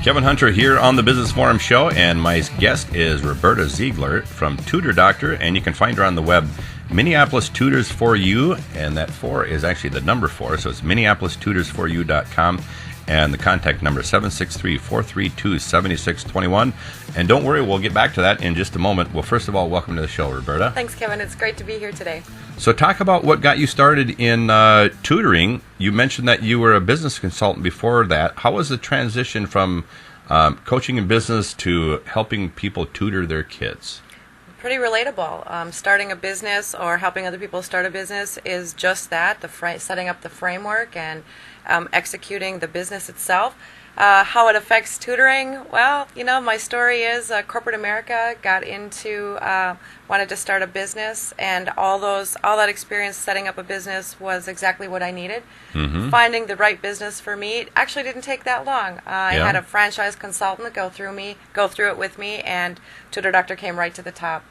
Kevin Hunter here on the Business Forum Show, and my guest is Roberta Ziegler from Tutor Doctor, and you can find her on the web, Minneapolis Tutors for You, and that 4 is actually the number 4, so it's minneapolistutorsforyou.com, and the contact number is 763-432-7621. And don't worry, we'll get back to that in just a moment. Well, first of all, welcome to the show, Roberta. Thanks, Kevin. It's great to be here today. So talk about what got you started in tutoring. You mentioned that you were a business consultant before that. How was the transition from coaching in business to helping people tutor their kids? Pretty relatable. Starting a business or helping other people start a business is just that, setting up the framework and executing the business itself. How it affects tutoring, well, my story is corporate America got into, wanted to start a business, and all that experience setting up a business was exactly what I needed. Mm-hmm. Finding the right business for me actually didn't take that long. I had a franchise consultant go through it with me, and Tutor Doctor came right to the top.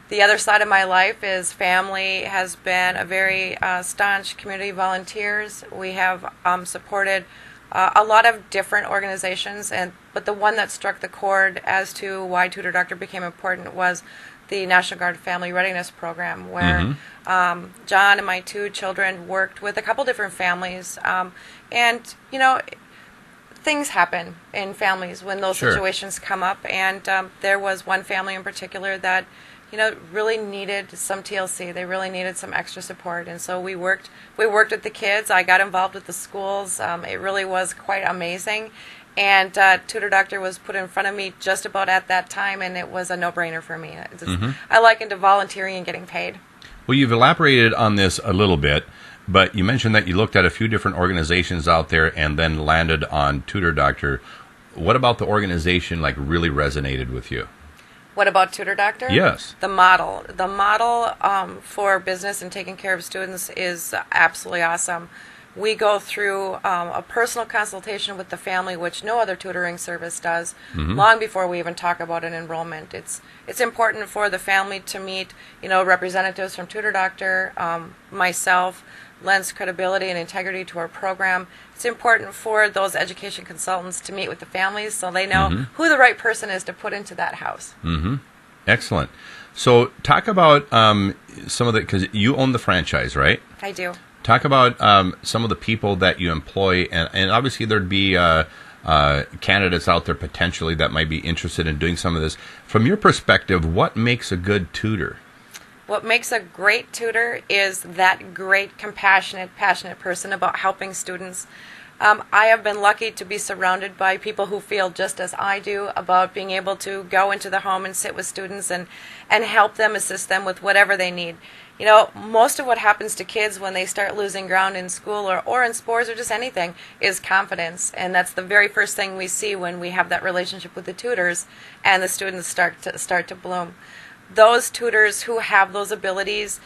The other side of my life is family has been a very staunch community volunteers. We have supported a lot of different organizations, but the one that struck the chord as to why Tutor Doctor became important was the National Guard Family Readiness Program, where John and my 2 children worked with a couple different families, and things happen in families when those situations come up, and there was one family in particular that really needed some TLC. They really needed some extra support, and so we worked with the kids. I got involved with the schools. It really was quite amazing, and Tutor Doctor was put in front of me just about at that time, and it was a no-brainer for me. I like into volunteering and getting paid. Well, you've elaborated on this a little bit, but you mentioned that you looked at a few different organizations out there and then landed on Tutor Doctor. What about the organization really resonated with you? What about Tutor Doctor? Yes. The model. The model for business and taking care of students is absolutely awesome. We go through a personal consultation with the family, which no other tutoring service does, long before we even talk about an enrollment. It's important for the family to meet, representatives from Tutor Doctor, myself, lends credibility and integrity to our program. It's important for those education consultants to meet with the families so they know who the right person is to put into that house. Mm-hmm. Excellent. So talk about some of the, because you own the franchise, right? I do. Talk about some of the people that you employ, and obviously there'd be candidates out there potentially that might be interested in doing some of this. From your perspective, what makes a good tutor? What makes a great tutor is that great, compassionate, passionate person about helping students. I have been lucky to be surrounded by people who feel just as I do about being able to go into the home and sit with students and help them, assist them with whatever they need. Most of what happens to kids when they start losing ground in school or in sports or just anything is confidence. And that's the very first thing we see when we have that relationship with the tutors and the students start to bloom. Those tutors who have those abilities,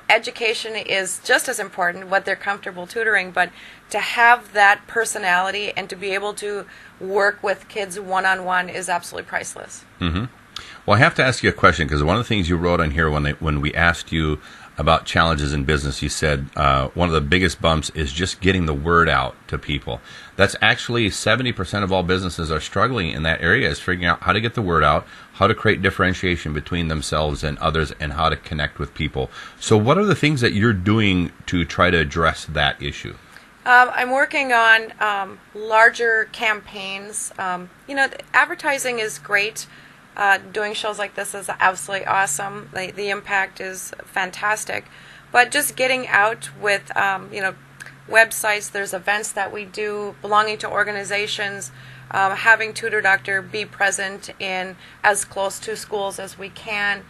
education is just as important, what they're comfortable tutoring, but to have that personality and to be able to work with kids one-on-one is absolutely priceless. Mm-hmm. Well, I have to ask you a question, because one of the things you wrote on here when we asked you about challenges in business, you said one of the biggest bumps is just getting the word out to people. That's actually 70% of all businesses are struggling in that area, is figuring out how to get the word out, how to create differentiation between themselves and others, and how to connect with people. So what are the things that you're doing to try to address that issue? I'm working on larger campaigns. Advertising is great. Doing shows like this is absolutely awesome. The impact is fantastic. But just getting out with, websites, there's events that we do belonging to organizations, having Tutor Doctor be present in as close to schools as we can.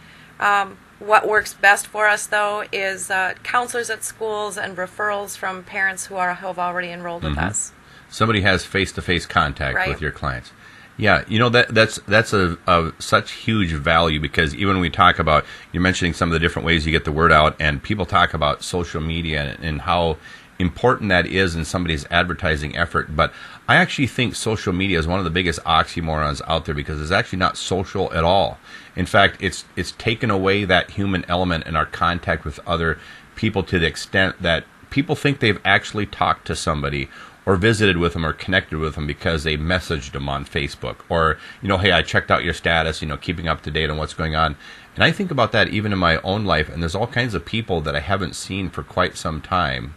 What works best for us, though, is counselors at schools and referrals from parents who have already enrolled with us. Somebody has face-to-face contact with your clients. Yeah, that's a such huge value, because even when we talk about, you're mentioning some of the different ways you get the word out, and people talk about social media and how important that is in somebody's advertising effort. But I actually think social media is one of the biggest oxymorons out there, because it's actually not social at all. In fact, it's taken away that human element in our contact with other people to the extent that people think they've actually talked to somebody, or visited with them or connected with them because they messaged them on Facebook, or, hey, I checked out your status, keeping up to date on what's going on. And I think about that even in my own life, and there's all kinds of people that I haven't seen for quite some time,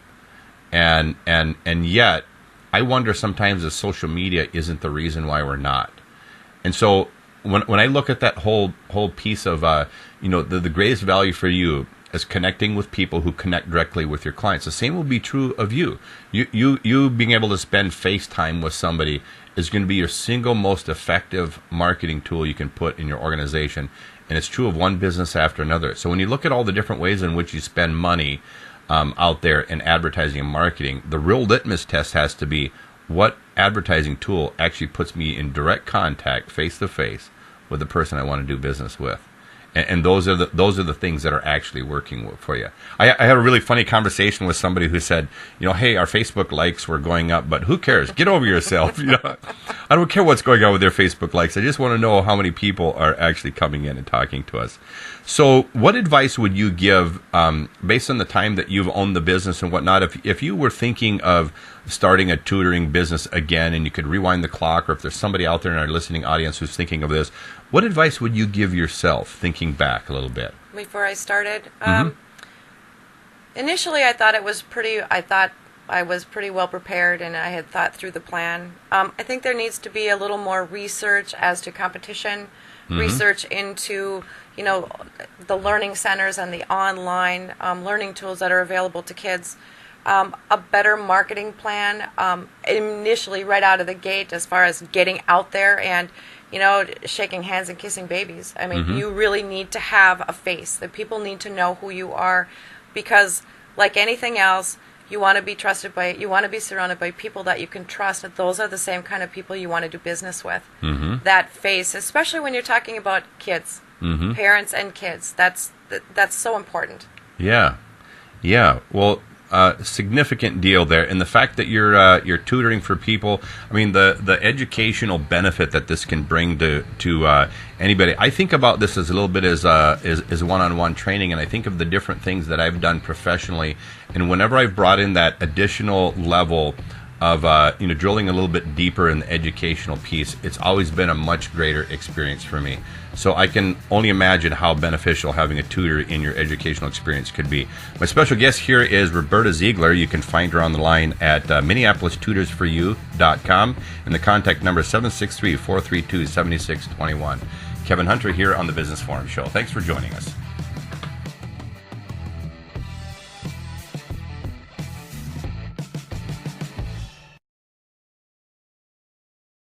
and yet I wonder sometimes if social media isn't the reason why we're not. And so when I look at that whole piece of the greatest value for you is connecting with people who connect directly with your clients. The same will be true of you. You being able to spend FaceTime with somebody is going to be your single most effective marketing tool you can put in your organization. And it's true of one business after another. So when you look at all the different ways in which you spend money out there in advertising and marketing, the real litmus test has to be, what advertising tool actually puts me in direct contact, face-to-face, with the person I want to do business with. And those are the things that are actually working for you. I had a really funny conversation with somebody who said, hey, our Facebook likes were going up, but who cares? Get over yourself. I don't care what's going on with their Facebook likes. I just want to know how many people are actually coming in and talking to us. So what advice would you give, based on the time that you've owned the business and whatnot, if you were thinking of starting a tutoring business again and you could rewind the clock, or if there's somebody out there in our listening audience who's thinking of this, what advice would you give yourself, thinking back a little bit? Before I started, initially I thought I was pretty well prepared, and I had thought through the plan. I think there needs to be a little more research as to competition, research into the learning centers and the online learning tools that are available to kids. A better marketing plan initially right out of the gate, as far as getting out there and shaking hands and kissing babies. I mean, you really need to have a face. That people need to know who you are, because like anything else, you want to be you want to be surrounded by people that you can trust. And those are the same kind of people you want to do business with. That face, especially when you're talking about kids, parents and kids. That's so important. Yeah. Well, significant deal there, and the fact that you're tutoring for people. I mean, the educational benefit that this can bring to anybody. I think about this as a little bit as one-on-one training, and I think of the different things that I've done professionally, and whenever I've brought in that additional level of drilling a little bit deeper in the educational piece, it's always been a much greater experience for me. So I can only imagine how beneficial having a tutor in your educational experience could be. My special guest here is Roberta Ziegler. You can find her on the line at MinneapolisTutorsForYou.com, and the contact number is 763-432-7621. Kevin Hunter here on the Business Forum Show. Thanks for joining us.